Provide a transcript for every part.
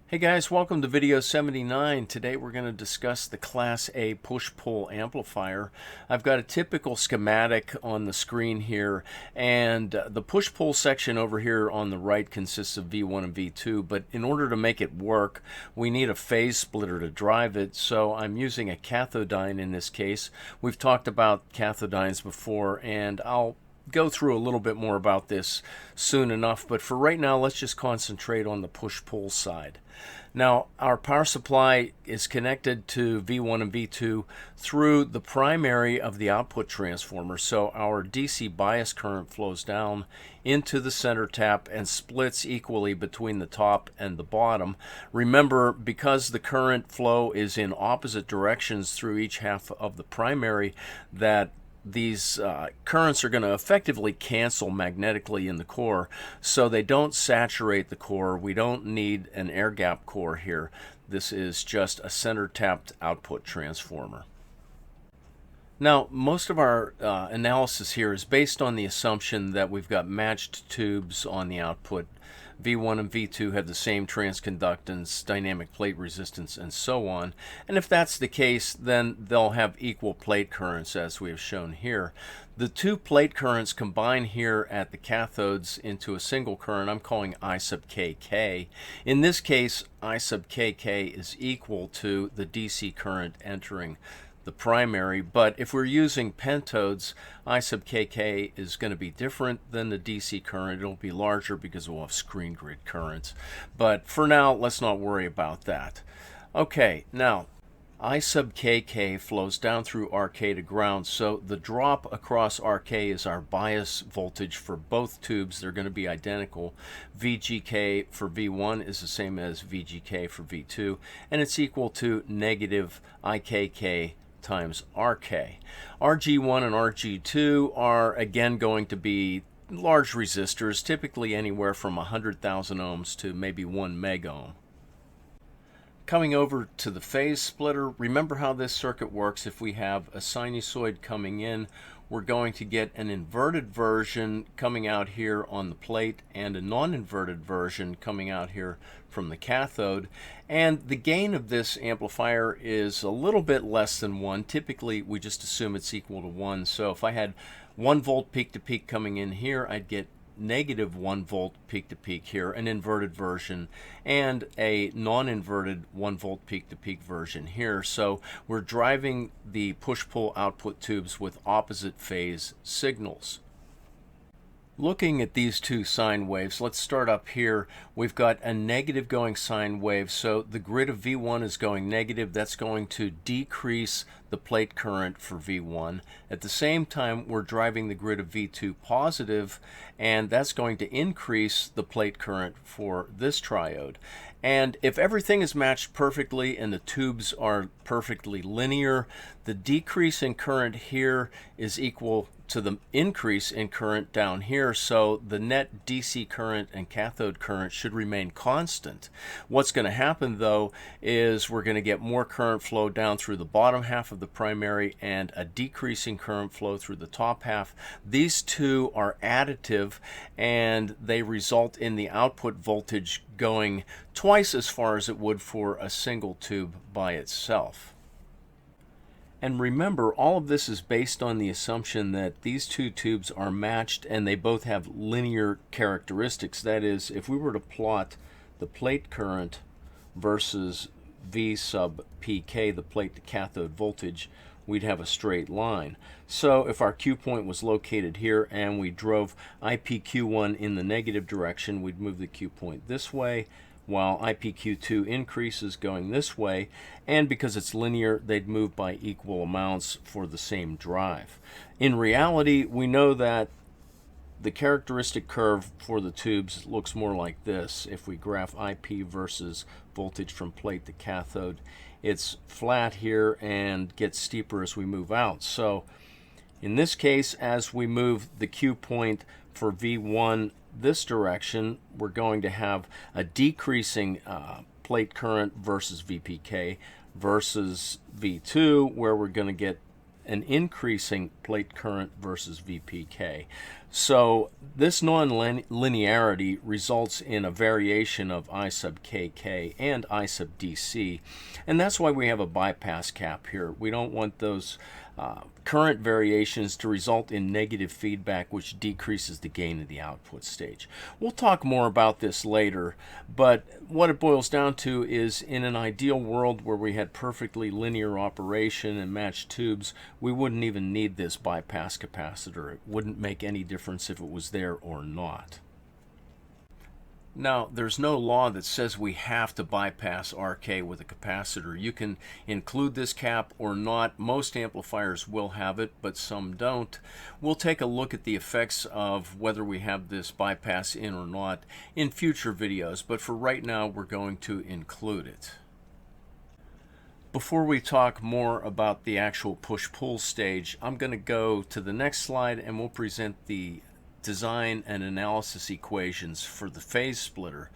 Hey guys, welcome to video 79. Today we're going to discuss the Class A push-pull amplifier. I've got a typical schematic on the screen here, and the push-pull section over here on the right consists of V1 and V2, but in order to make it work, we need a phase splitter to drive it, so I'm using a cathodyne in this case. We've talked about cathodynes before, and I'll go through a little bit more about this soon enough, but for right now let's just concentrate on the push-pull side. Now our power supply is connected to V1 and V2 through the primary of the output transformer, so our DC bias current flows down into the center tap and splits equally between the top and the bottom. Remember, because the current flow is in opposite directions through each half of the primary, that these currents are going to effectively cancel magnetically in the core, so they don't saturate the core. We don't need an air gap core here. This is just a center tapped output transformer. Now, most of our analysis here is based on the assumption that we've got matched tubes on the output. V1 and V2 have the same transconductance, dynamic plate resistance, and so on. And if that's the case, then they'll have equal plate currents, as we have shown here. The two plate currents combine here at the cathodes into a single current I'm calling I sub kk. In this case, I sub kk is equal to the DC current entering the primary, but if we're using pentodes, I sub kk is going to be different than the DC current. It'll be larger because we'll have screen grid currents. But for now, let's not worry about that. Okay, now I sub kk flows down through RK to ground, so the drop across RK is our bias voltage for both tubes. They're going to be identical. VGK for V1 is the same as VGK for V2, and it's equal to negative IKK times RK. RG1 and RG2 are again going to be large resistors, typically anywhere from 100,000 ohms to maybe 1 megohm. Coming over to the phase splitter, remember how this circuit works. If we have a sinusoid coming in, we're going to get an inverted version coming out here on the plate and a non-inverted version coming out here from the cathode. And the gain of this amplifier is a little bit less than 1. Typically, we just assume it's equal to 1. So if I had 1 volt peak to peak coming in here, I'd get negative 1 volt peak to peak here, an inverted version, and a non-inverted 1 volt peak to peak version here. So we're driving the push-pull output tubes with opposite phase signals. Looking at these two sine waves, let's start up here. We've got a negative going sine wave, so the grid of V1 is going negative. That's going to decrease the plate current for V1. At the same time, we're driving the grid of V2 positive, and that's going to increase the plate current for this triode. And if everything is matched perfectly and the tubes are perfectly linear, the decrease in current here is equal to the increase in current down here, so the net DC current and cathode current should remain constant. What's going to happen though is we're going to get more current flow down through the bottom half of the primary and a decreasing current flow through the top half. These two are additive and they result in the output voltage going twice as far as it would for a single tube by itself. And remember, all of this is based on the assumption that these two tubes are matched and they both have linear characteristics. That is, if we were to plot the plate current versus V sub pk, the plate to cathode voltage, we'd have a straight line. So if our Q point was located here and we drove IPQ1 in the negative direction, we'd move the Q point this way, while IPQ2 increases going this way, and because it's linear, they'd move by equal amounts for the same drive. In reality, we know that the characteristic curve for the tubes looks more like this. If we graph IP versus voltage from plate to cathode, it's flat here and gets steeper as we move out. So in this case, as we move the Q point for V1 this direction, we're going to have a decreasing plate current versus VPK versus V2, where we're going to get an increasing plate current versus VPK. So this non-linearity results in a variation of I sub kk and I sub dc, and that's why we have a bypass cap here. We don't want those current variations to result in negative feedback, which decreases the gain of the output stage. We'll talk more about this later, but what it boils down to is, in an ideal world where we had perfectly linear operation and matched tubes, we wouldn't even need this bypass capacitor. It wouldn't make any difference if it was there or not. Now, there's no law that says we have to bypass RK with a capacitor. You can include this cap or not. Most amplifiers will have it, but some don't. We'll take a look at the effects of whether we have this bypass in or not in future videos, but for right now, we're going to include it. Before we talk more about the actual push-pull stage, I'm going to go to the next slide and we'll present the design and analysis equations for the phase splitter.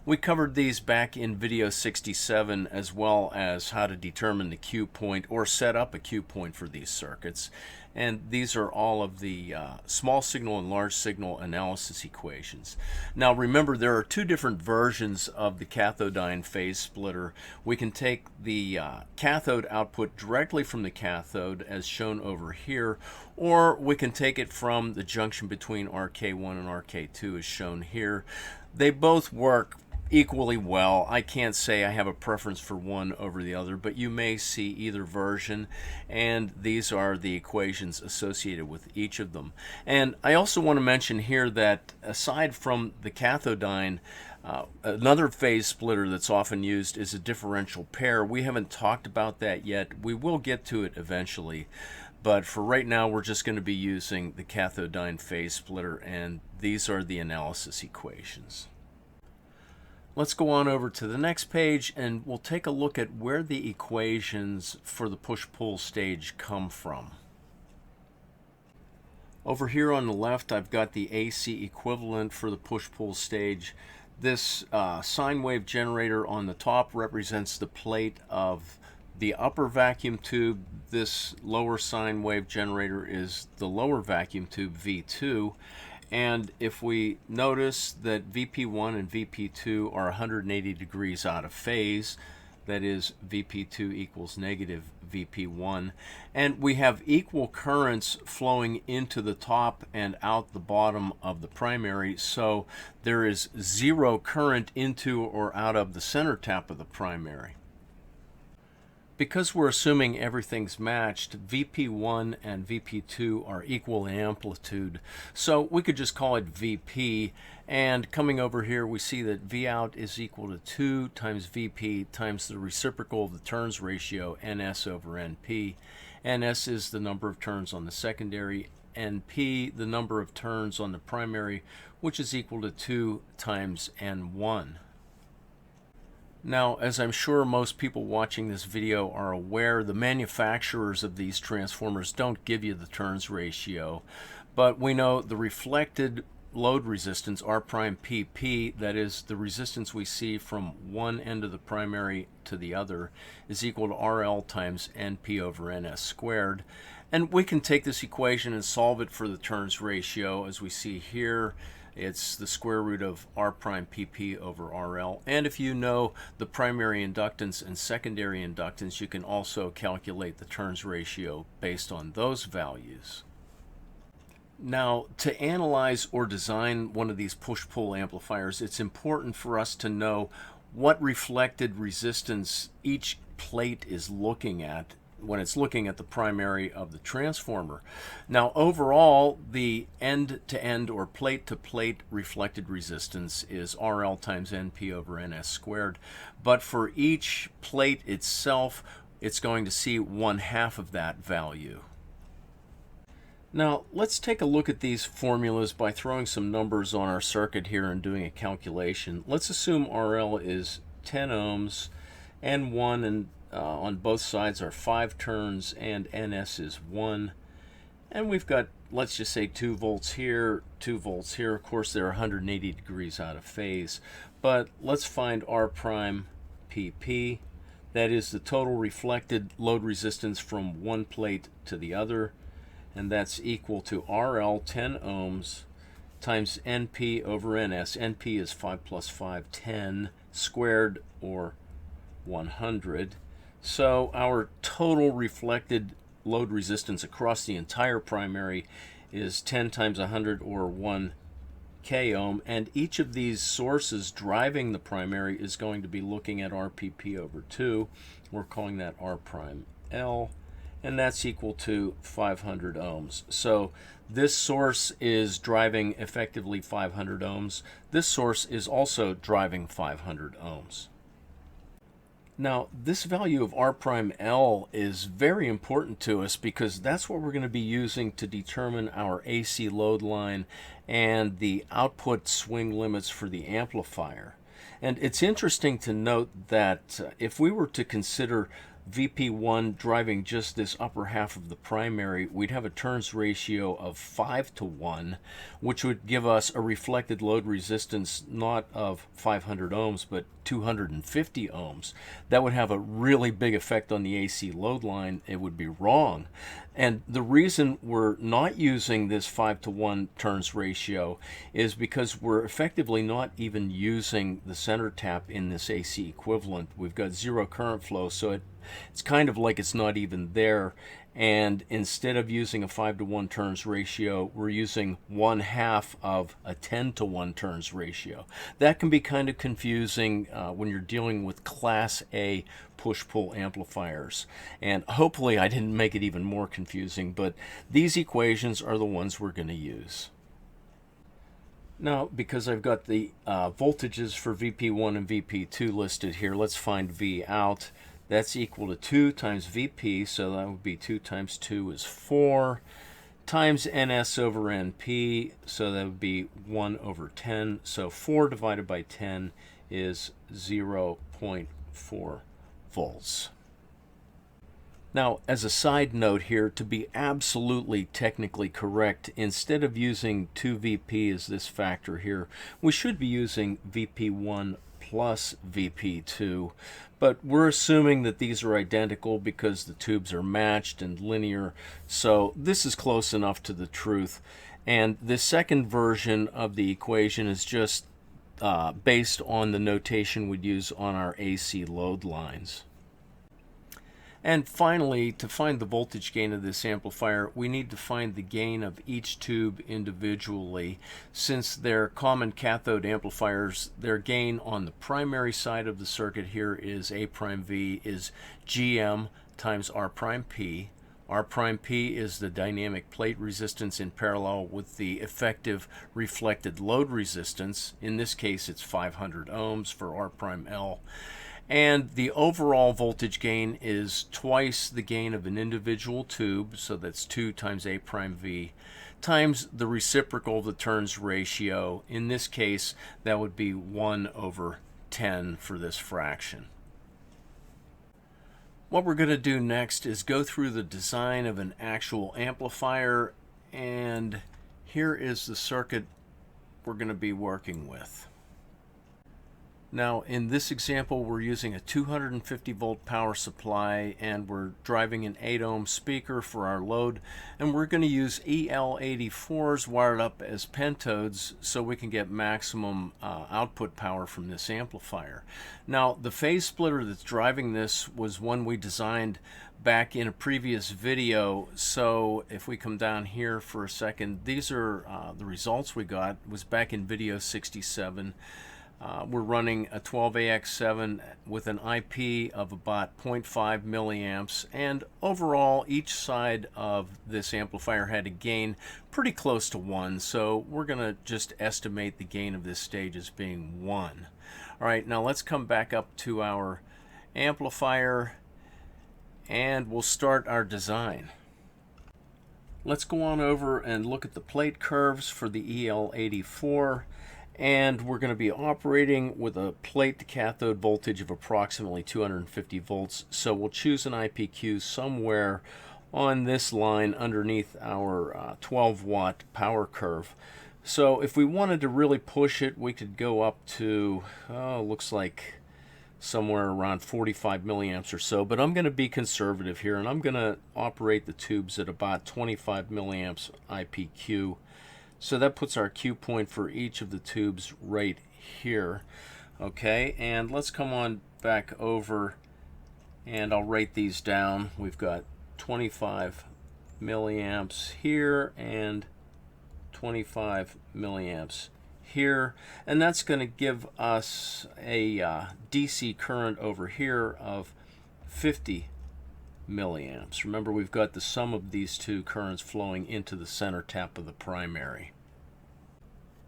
We covered these back in video 67, as well as how to determine the Q point or set up a Q point for these circuits. And these are all of the small signal and large signal analysis equations. Now remember, there are two different versions of the cathodyne phase splitter. We can take the cathode output directly from the cathode, as shown over here, or we can take it from the junction between RK1 and RK2, as shown here. They both work equally well. I can't say I have a preference for one over the other, but you may see either version, and these are the equations associated with each of them. And I also want to mention here that aside from the cathodyne, another phase splitter that's often used is a differential pair. We haven't talked about that yet. We will get to it eventually, but for right now we're just going to be using the cathodyne phase splitter, and these are the analysis equations. Let's go on over to the next page and we'll take a look at where the equations for the push-pull stage come from. Over here on the left, I've got the AC equivalent for the push-pull stage. This sine wave generator on the top represents the plate of the upper vacuum tube. This lower sine wave generator is the lower vacuum tube, V2. And if we notice that VP1 and VP2 are 180 degrees out of phase, that is VP2 equals negative VP1, and we have equal currents flowing into the top and out the bottom of the primary, so there is zero current into or out of the center tap of the primary. Because we're assuming everything's matched, VP1 and VP2 are equal in amplitude, so we could just call it VP, and coming over here we see that Vout is equal to 2 times VP times the reciprocal of the turns ratio, NS over NP. NS is the number of turns on the secondary, NP the number of turns on the primary, which is equal to 2 times N1. Now, as I'm sure most people watching this video are aware, the manufacturers of these transformers don't give you the turns ratio, but we know the reflected load resistance, R prime PP, that is the resistance we see from one end of the primary to the other, is equal to RL times NP over NS squared. And we can take this equation and solve it for the turns ratio. As we see here, it's the square root of R prime PP over RL. And if you know the primary inductance and secondary inductance, you can also calculate the turns ratio based on those values. Now, to analyze or design one of these push-pull amplifiers, it's important for us to know what reflected resistance each plate is looking at when it's looking at the primary of the transformer. Now, overall, the end-to-end or plate-to-plate reflected resistance is RL times NP over NS squared, but for each plate itself, it's going to see 1/2 of that value. Now, let's take a look at these formulas by throwing some numbers on our circuit here and doing a calculation. Let's assume RL is 10 ohms, N1 and on both sides are 5 turns, and NS is 1. And we've got, let's just say, 2 volts here, 2 volts here. Of course, they're 180 degrees out of phase. But let's find R prime PP. That is the total reflected load resistance from one plate to the other. And that's equal to RL 10 ohms times NP over NS. NP is 5 plus 5, 10 squared, or 100. So our total reflected load resistance across the entire primary is 10 times 100, or 1 k ohm, and each of these sources driving the primary is going to be looking at RPP over 2. We're calling that R prime L, and that's equal to 500 ohms. So this source is driving effectively 500 ohms. This source is also driving 500 ohms. Now, this value of R prime L is very important to us because that's what we're going to be using to determine our AC load line and the output swing limits for the amplifier. And it's interesting to note that if we were to consider VP1 driving just this upper half of the primary, we'd have a turns ratio of 5 to 1, which would give us a reflected load resistance not of 500 ohms, but 250 ohms. That would have a really big effect on the AC load line. It would be wrong. And the reason we're not using this 5 to 1 turns ratio is because we're effectively not even using the center tap in this AC equivalent. We've got zero current flow, so it's kind of like it's not even there. And instead of using a 5 to 1 turns ratio, we're using 1/2 of a 10 to 1 turns ratio. That can be kind of confusing when you're dealing with Class A push-pull amplifiers. And hopefully I didn't make it even more confusing, but these equations are the ones we're going to use. Now, because I've got the voltages for VP1 and VP2 listed here, let's find V out. That's equal to 2 times VP, so that would be 2 times 2 is 4, times NS over NP, so that would be 1 over 10. So 4 divided by 10 is 0.4 volts. Now, as a side note here, to be absolutely technically correct, instead of using 2VP as this factor here, we should be using VP1 plus VP2, but we're assuming that these are identical because the tubes are matched and linear, so this is close enough to the truth. And the second version of the equation is just based on the notation we'd use on our AC load lines. And finally, to find the voltage gain of this amplifier, we need to find the gain of each tube individually. Since they're common cathode amplifiers, their gain on the primary side of the circuit here is A prime V is GM times R prime P. R prime P is the dynamic plate resistance in parallel with the effective reflected load resistance. In this case, it's 500 ohms for R prime L. And the overall voltage gain is twice the gain of an individual tube, so that's 2 times A prime V, times the reciprocal of the turns ratio. In this case, that would be 1 over 10 for this fraction. What we're going to do next is go through the design of an actual amplifier, and here is the circuit we're going to be working with. Now, in this example, we're using a 250 volt power supply, and we're driving an 8 ohm speaker for our load, and we're going to use EL84s wired up as pentodes so we can get maximum output power from this amplifier. Now, the phase splitter that's driving this was one we designed back in a previous video, so if we come down here for a second, these are the results we got. It was back in video 67. We're running a 12AX7 with an IP of about 0.5 milliamps, and overall each side of this amplifier had a gain pretty close to 1, so we're going to just estimate the gain of this stage as being 1. Alright, now let's come back up to our amplifier and we'll start our design. Let's go on over and look at the plate curves for the EL84. And we're going to be operating with a plate to cathode voltage of approximately 250 volts. So we'll choose an IPQ somewhere on this line underneath our 12 watt power curve. So if we wanted to really push it, we could go up to, looks like somewhere around 45 milliamps or so. But I'm going to be conservative here, and I'm going to operate the tubes at about 25 milliamps IPQ So that puts our Q point for each of the tubes right here. Okay, and let's come on back over and I'll write these down. We've got 25 milliamps here and 25 milliamps here, and that's going to give us a DC current over here of 50 milliamps. Remember, we've got the sum of these two currents flowing into the center tap of the primary.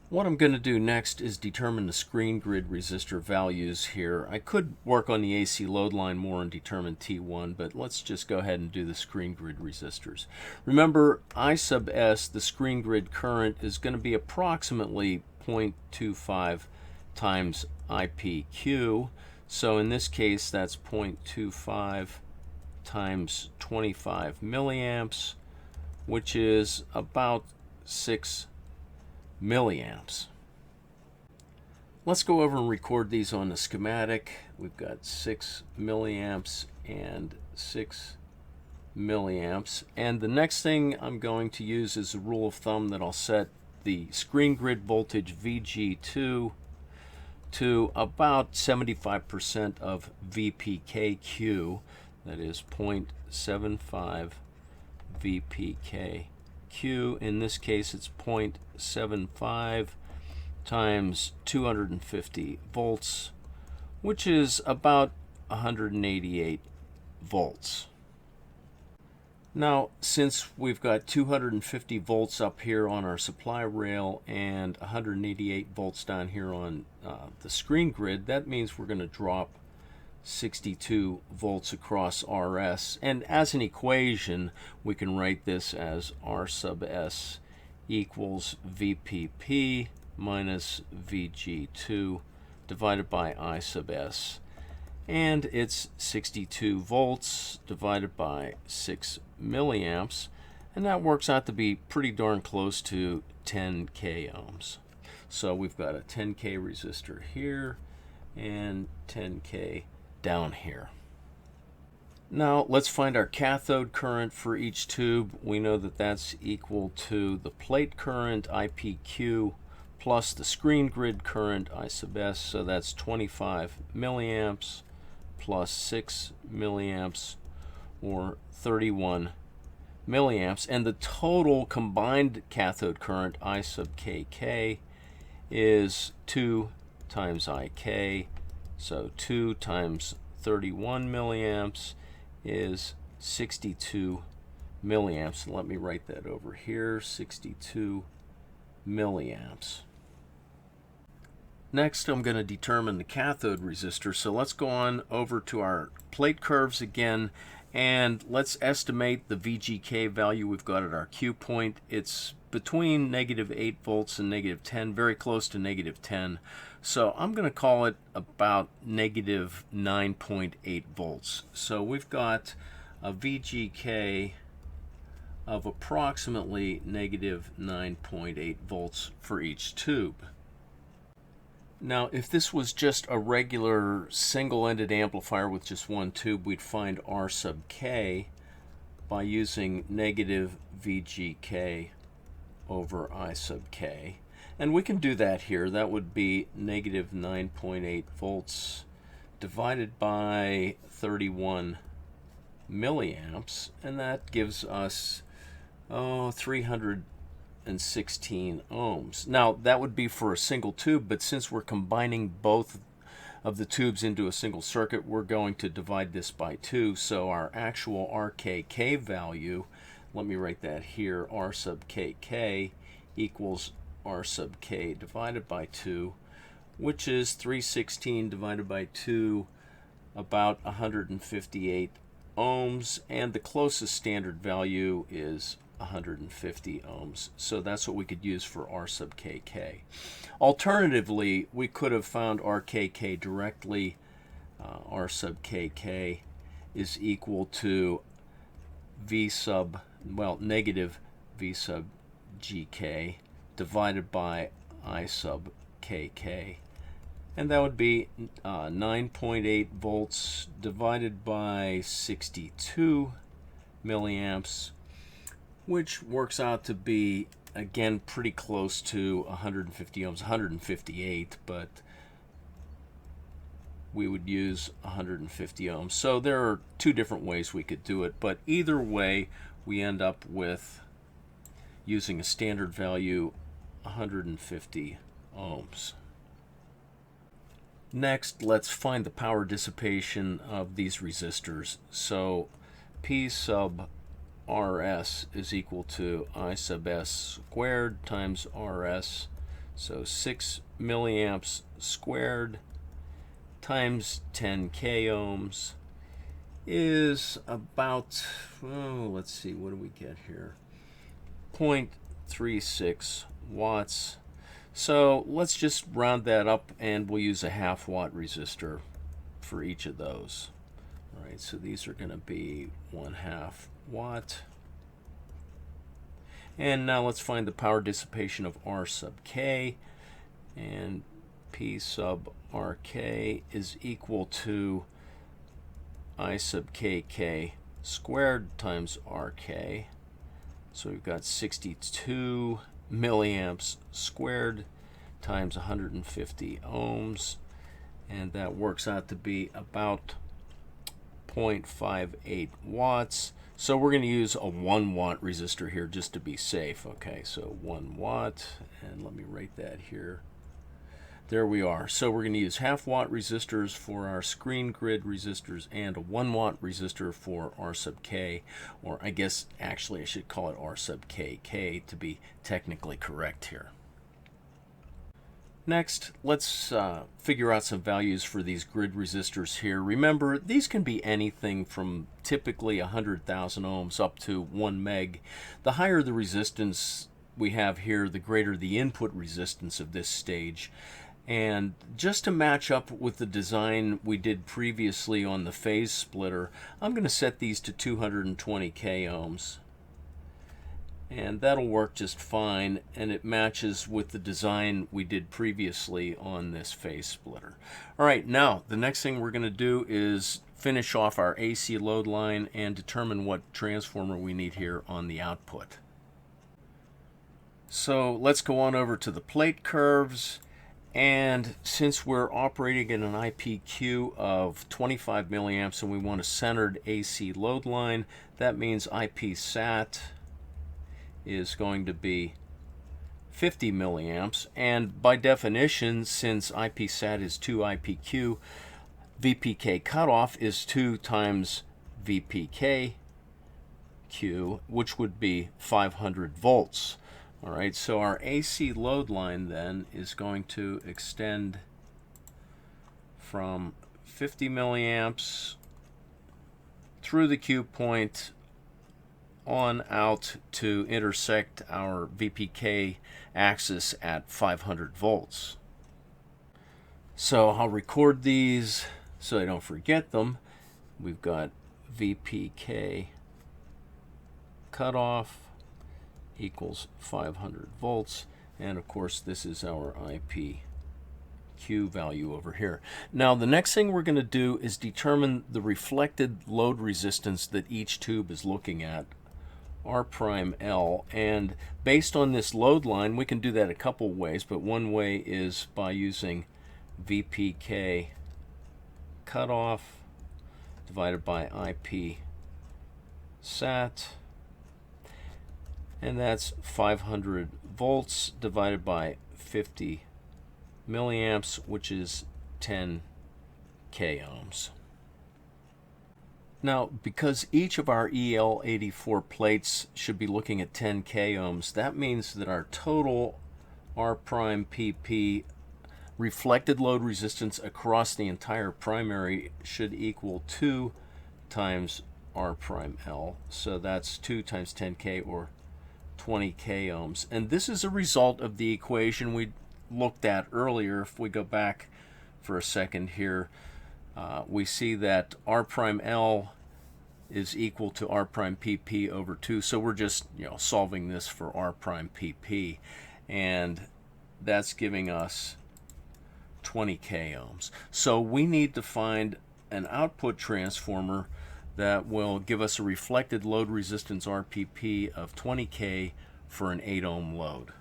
What I'm going to do next is determine the screen grid resistor values here. I could work on the AC load line more and determine T1, but let's just go ahead and do the screen grid resistors. Remember, I sub S, the screen grid current, is going to be approximately 0.25 times IPQ. So in this case, that's 0.25 times 25 milliamps, which is about 6 milliamps. Let's go over and record these on the schematic. We've got 6 milliamps and 6 milliamps. And the next thing I'm going to use is a rule of thumb that I'll set the screen grid voltage VG2 to about 75% of VPKQ. That is 0.75 VPK. Q, in this case it's 0.75 times 250 volts, which is about 188 volts. Now, since we've got 250 volts up here on our supply rail and 188 volts down here on the screen grid, that means we're going to drop 62 volts across RS, and as an equation we can write this as R sub S equals VPP minus VG2 divided by I sub S, and it's 62 volts divided by 6 milliamps, and that works out to be pretty darn close to 10k ohms. So we've got a 10k resistor here and 10k down here. Now let's find our cathode current for each tube. We know that that's equal to the plate current IPQ plus the screen grid current I sub S, so that's 25 milliamps plus 6 milliamps, or 31 milliamps, and the total combined cathode current I sub KK is 2 times IK. So 2 times 31 milliamps is 62 milliamps. Let me write that over here, 62 milliamps. Next, I'm going to determine the cathode resistor. So let's go on over to our plate curves again, and let's estimate the VGK value we've got at our Q point. It's between -8 volts and -10, very close to -10. So I'm going to call it about -9.8 volts. So we've got a VGK of approximately -9.8 volts for each tube. Now, if this was just a regular single-ended amplifier with just one tube, we'd find R sub K by using negative VGK over I sub K. And we can do that here. That would be -9.8 volts divided by 31 milliamps, and that gives us 316 ohms. Now that would be for a single tube, but since we're combining both of the tubes into a single circuit, we're going to divide this by 2. So our actual RKK value, let me write that here, R sub KK equals R sub K divided by 2, which is 316 divided by 2, about 158 ohms, and the closest standard value is 150 ohms. So that's what we could use for R sub KK. Alternatively, we could have found RKK directly. R sub KK is equal to negative V sub GK divided by I sub KK. And that would be 9.8 volts divided by 62 milliamps, which works out to be again, pretty close to 150 ohms, 158, but we would use 150 ohms. So there are two different ways we could do it, but either way, we end up with using a standard value 150 ohms. Next, let's find the power dissipation of these resistors. So P sub Rs is equal to I sub S squared times Rs. So 6 milliamps squared times 10 k ohms is about, oh, let's see, what do we get here? 0.36 watts. So let's just round that up and we'll use a half watt resistor for each of those. All right, so these are going to be 1/2 watt. And now let's find the power dissipation of R sub k, and P sub Rk is equal to I sub kk squared times Rk. So we've got 62 milliamps squared times 150 ohms, and that works out to be about 0.58 watts. So we're going to use a 1 watt resistor here just to be safe. Okay, so 1 watt, and let me write that here. There we are. So we're going to use half watt resistors for our screen grid resistors and a 1 watt resistor for R sub k, or I guess actually I should call it R sub kk to be technically correct here. Next, let's figure out some values for these grid resistors here. Remember, these can be anything from typically 100,000 ohms up to 1 meg. The higher the resistance we have here, the greater the input resistance of this stage. And just to match up with the design we did previously on the phase splitter, I'm going to set these to 220 k ohms. And that'll work just fine, and it matches with the design we did previously on this phase splitter. All right, now the next thing we're going to do is finish off our AC load line and determine what transformer we need here on the output. So let's go on over to the plate curves, and since we're operating at an IPQ of 25 milliamps and we want a centered AC load line, that means IP sat is going to be 50 milliamps, and by definition, since IP sat is 2 IPQ, VPK cutoff is 2 times VPK Q, which would be 500 volts. All right, so our AC load line then is going to extend from 50 milliamps through the Q point on out to intersect our VPK axis at 500 volts. So I'll record these so I don't forget them. We've got VPK cutoff equals 500 volts, and of course this is our IPQ value over here. Now the next thing we're going to do is determine the reflected load resistance that each tube is looking at, R prime L, and based on this load line we can do that a couple ways, but one way is by using VPK cutoff divided by IP sat, and that's 500 volts divided by 50 milliamps, which is 10 k ohms. Now, because each of our EL84 plates should be looking at 10 k ohms, that means that our total R prime PP reflected load resistance across the entire primary should equal 2 times R prime L. So that's 2 times 10k, or 20 k ohms. And this is a result of the equation we looked at earlier. If we go back for a second here, we see that R prime L is equal to R prime PP over 2. So we're just solving this for R prime PP, and that's giving us 20 k ohms. So we need to find an output transformer that will give us a reflected load resistance RPP of 20k for an 8 ohm load.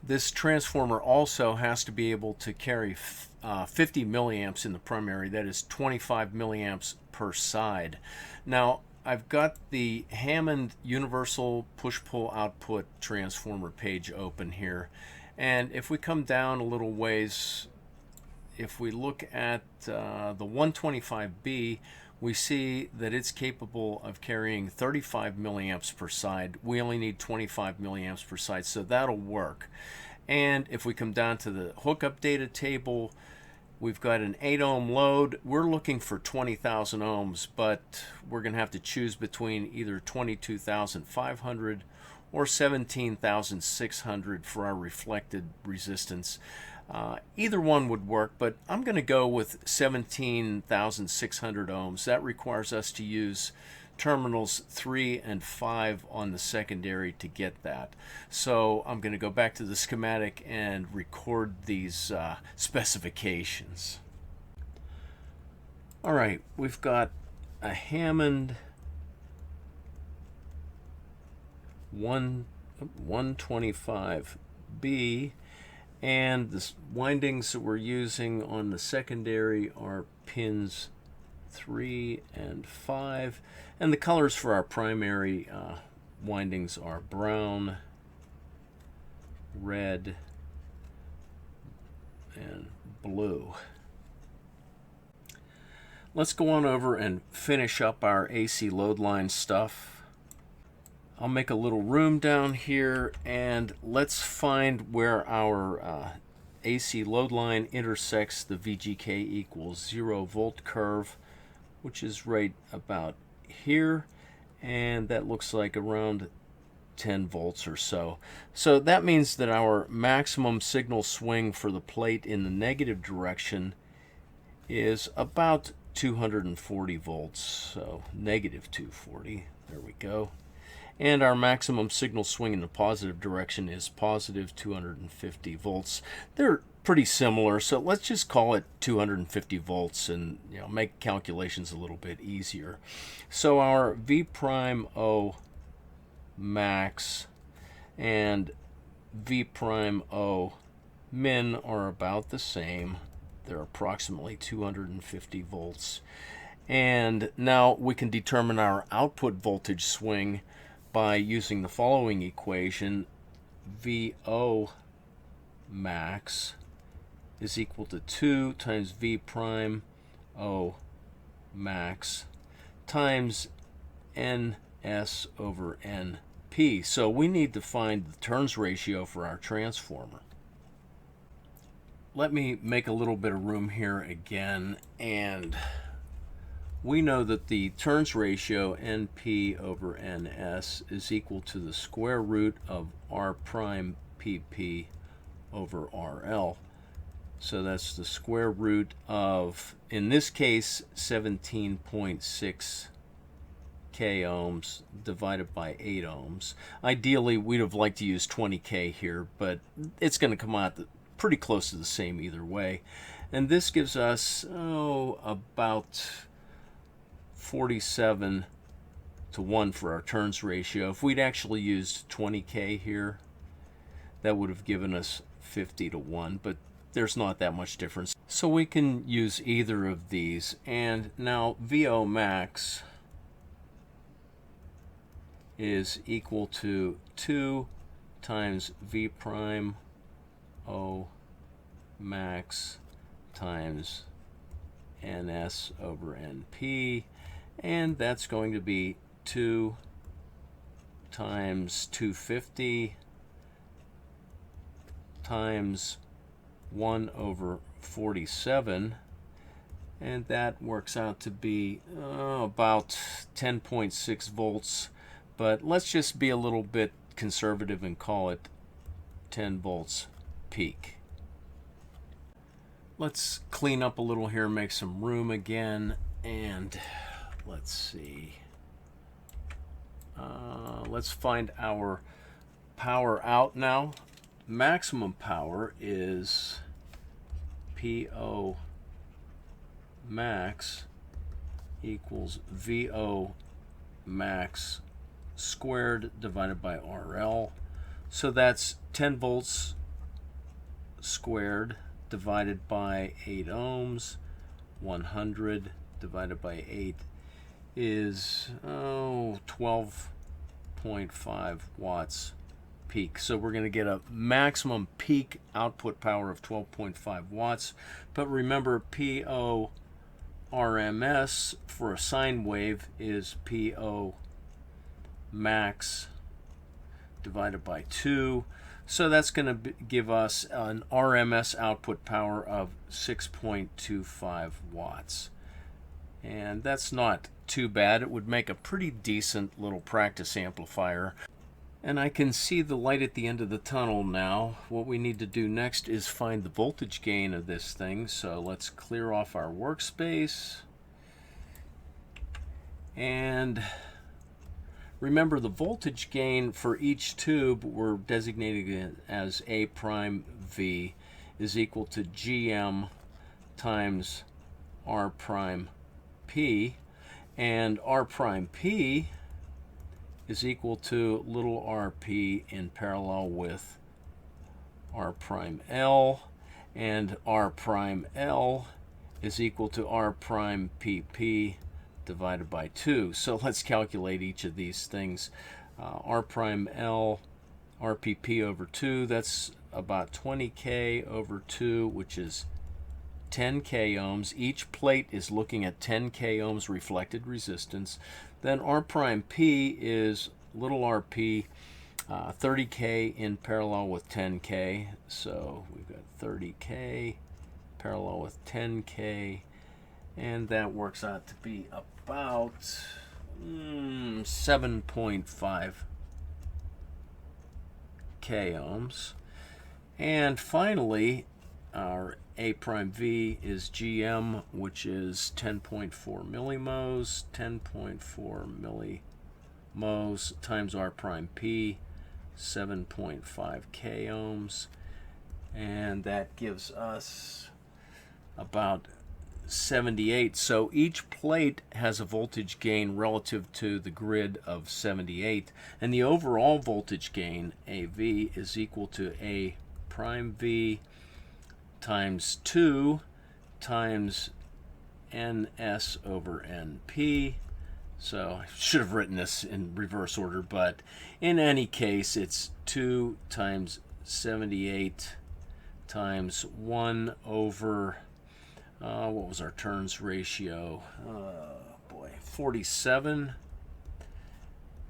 This transformer also has to be able to carry 50 milliamps in the primary, that is 25 milliamps per side. Now, I've got the Hammond Universal Push-Pull Output Transformer page open here, and if we come down a little ways, if we look at the 125B, we see that it's capable of carrying 35 milliamps per side. We only need 25 milliamps per side, so that'll work. And if we come down to the hookup data table, we've got an 8 ohm load. We're looking for 20,000 ohms, but we're going to have to choose between either 22,500 or 17,600 for our reflected resistance. Either one would work, but I'm going to go with 17,600 ohms. That requires us to use terminals 3 and 5 on the secondary to get that. So I'm going to go back to the schematic and record these specifications. All right, we've got a Hammond 125B, and the windings that we're using on the secondary are pins 3 and 5, and the colors for our primary windings are brown, red, and blue. Let's go on over and finish up our AC load line stuff. I'll make a little room down here, and let's find where our AC load line intersects the VGK equals 0 volt curve, which is right about here, and that looks like around 10 volts or so. So that means that our maximum signal swing for the plate in the negative direction is about 240 volts, so negative 240, there we go. And our maximum signal swing in the positive direction is positive 250 volts. They're pretty similar, so let's just call it 250 volts and make calculations a little bit easier. So our V prime O max and V prime O min are about the same. They're approximately 250 volts. And now we can determine our output voltage swing by using the following equation. VO max is equal to 2 times V prime O max times NS over NP. So we need to find the turns ratio for our transformer. Let me make a little bit of room here again, and we know that the turns ratio NP over NS is equal to the square root of R prime PP over RL. So that's the square root of, in this case, 17.6 K ohms divided by 8 ohms. Ideally, we'd have liked to use 20 K here, but it's going to come out pretty close to the same either way. And this gives us, about 47 to 1 for our turns ratio. If we'd actually used 20K here, that would have given us 50 to 1, but there's not that much difference. So we can use either of these. And now VO max is equal to 2 times V prime O max times NS over NP, and that's going to be 2 times 250 times 1 over 47, and that works out to be about 10.6 volts, but let's just be a little bit conservative and call it 10 volts peak. Let's clean up a little here, make some room again, and let's see. Let's find our power out now. Maximum power is PO max equals VO max squared divided by RL. So that's 10 volts squared divided by 8 ohms. 100 divided by 8 is 12.5 watts peak. So we're going to get a maximum peak output power of 12.5 watts. But remember, PO RMS for a sine wave is PO max divided by 2. So that's going to give us an RMS output power of 6.25 watts. And that's not too bad. It would make a pretty decent little practice amplifier. And I can see the light at the end of the tunnel now. What we need to do next is find the voltage gain of this thing. So let's clear off our workspace. And remember, the voltage gain for each tube we're designating as A prime V is equal to GM times R prime P. And R prime P is equal to little rp in parallel with R prime L. And R prime L is equal to R prime PP divided by 2. So let's calculate each of these things. R prime L, RPP over 2, that's about 20K over 2, which is 10K ohms. Each plate is looking at 10K ohms reflected resistance. Then R prime P is little rp, 30K in parallel with 10K. So we've got 30K parallel with 10K. And that works out to be about 7.5 K ohms. And finally, our A prime V is GM, which is 10.4 millimos. 10.4 millimos times R prime P, 7.5 K ohms. And that gives us about 78. So each plate has a voltage gain relative to the grid of 78, and the overall voltage gain, AV, is equal to A prime V times 2 times NS over NP. So I should have written this in reverse order, but in any case, it's 2 times 78 times 1 over what was our turns ratio? 47.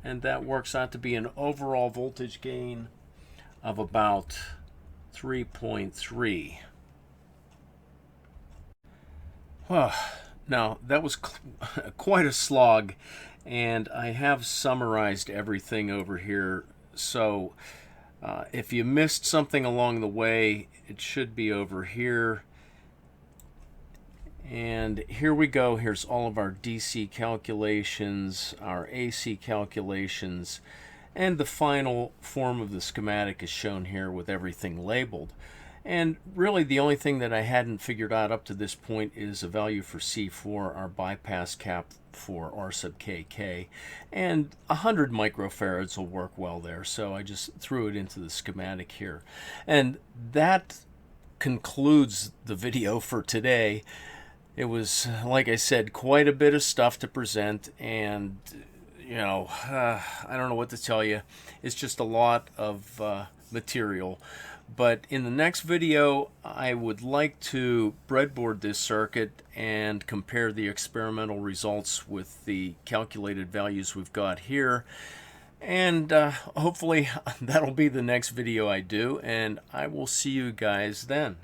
And that works out to be an overall voltage gain of about 3.3. Now, that was quite a slog, and I have summarized everything over here. So if you missed something along the way, it should be over here. And here we go. Here's all of our DC calculations, our AC calculations, and the final form of the schematic is shown here with everything labeled. And really the only thing that I hadn't figured out up to this point is a value for C4, our bypass cap for R sub KK. And 100 microfarads will work well there, so I just threw it into the schematic here. And that concludes the video for today. It was, like I said, quite a bit of stuff to present, and you know, I don't know what to tell you. It's just a lot of material. But in the next video, I would like to breadboard this circuit and compare the experimental results with the calculated values we've got here. And hopefully that'll be the next video I do, and I will see you guys then.